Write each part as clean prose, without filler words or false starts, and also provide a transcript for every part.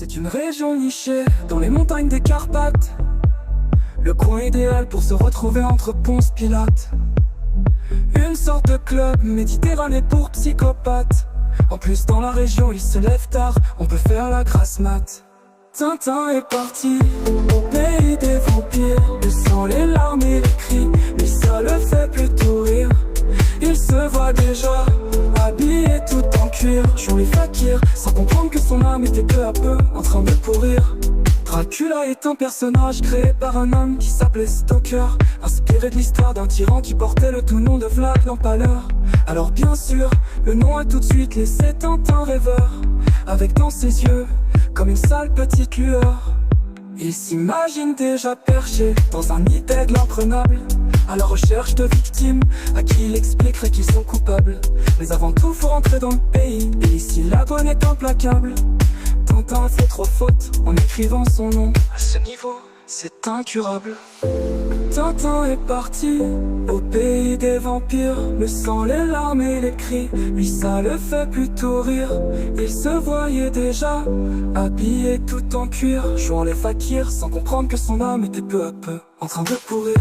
C'est une région nichée dans les montagnes des Carpates. Le coin idéal pour se retrouver entre Ponce Pilate. Une sorte de club méditerranéen pour psychopathes. En plus dans la région il se lève tard, on peut faire la grasse mat. Tintin est parti au pays des vampires. Le sang, les larmes et les cris, lui ça le fait plutôt rire. Il se voit déjà habillé tout en cuir, jouant les fakirs, sans comprendre que son âme était peu à peu en train de pourrir. Dracula est un personnage créé par un homme qui s'appelait Stoker, inspiré de l'histoire d'un tyran qui portait le tout nom de Vlad l'Empaleur. Alors bien sûr, le nom a tout de suite laissé Tintin rêveur, avec dans ses yeux comme une sale petite lueur. Il s'imagine déjà perché dans un nid d'aigle imprenable, à la recherche de victimes à qui il expliquerait qu'ils sont coupables. Mais avant tout faut rentrer dans le pays, et ici la bonne est implacable. Tintin a fait trop faute en écrivant son nom. À ce niveau, c'est incurable. Tintin est parti au pays des vampires. Le sang, les larmes et les cris, lui ça le fait plutôt rire. Il se voyait déjà habillé tout en cuir, jouant les fakirs sans comprendre que son âme était peu à peu en train de pourrir.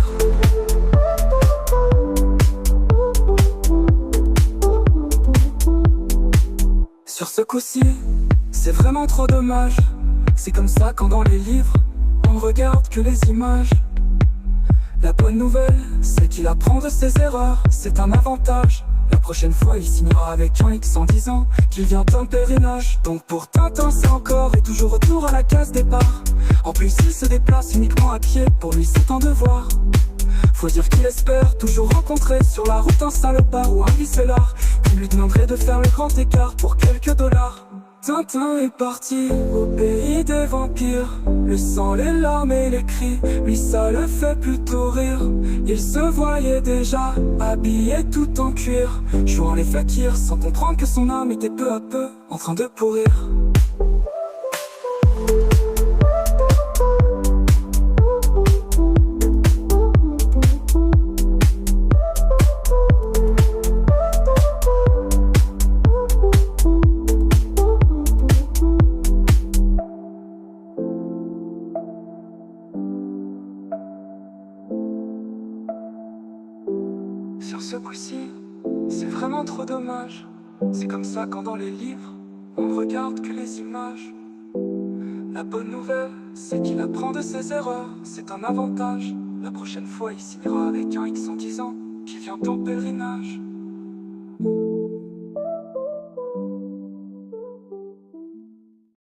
Sur ce coup-ci, c'est vraiment trop dommage. C'est comme ça quand dans les livres, on regarde que les images. La bonne nouvelle, c'est qu'il apprend de ses erreurs, c'est un avantage. La prochaine fois, il signera avec un X en disant qu'il vient d'un pèlerinage. Donc pour Tintin, c'est encore et toujours retour à la case départ. En plus, il se déplace uniquement à pied, pour lui c'est un devoir. Faut dire qu'il espère toujours rencontrer sur la route un salopard ou un vicellard qui lui demanderait de faire le grand écart pour quelques dollars. Tintin est parti au pays des vampires. Le sang, les larmes et les cris, lui ça le fait plutôt rire. Il se voyait déjà habillé tout en cuir, jouant les fakirs sans comprendre que son âme était peu à peu en train de pourrir. Sur ce coup-ci, c'est vraiment trop dommage. C'est comme ça quand dans les livres, on regarde que les images. La bonne nouvelle, c'est qu'il apprend de ses erreurs, c'est un avantage. La prochaine fois, il signera avec un X en disant qu'il vient en pèlerinage.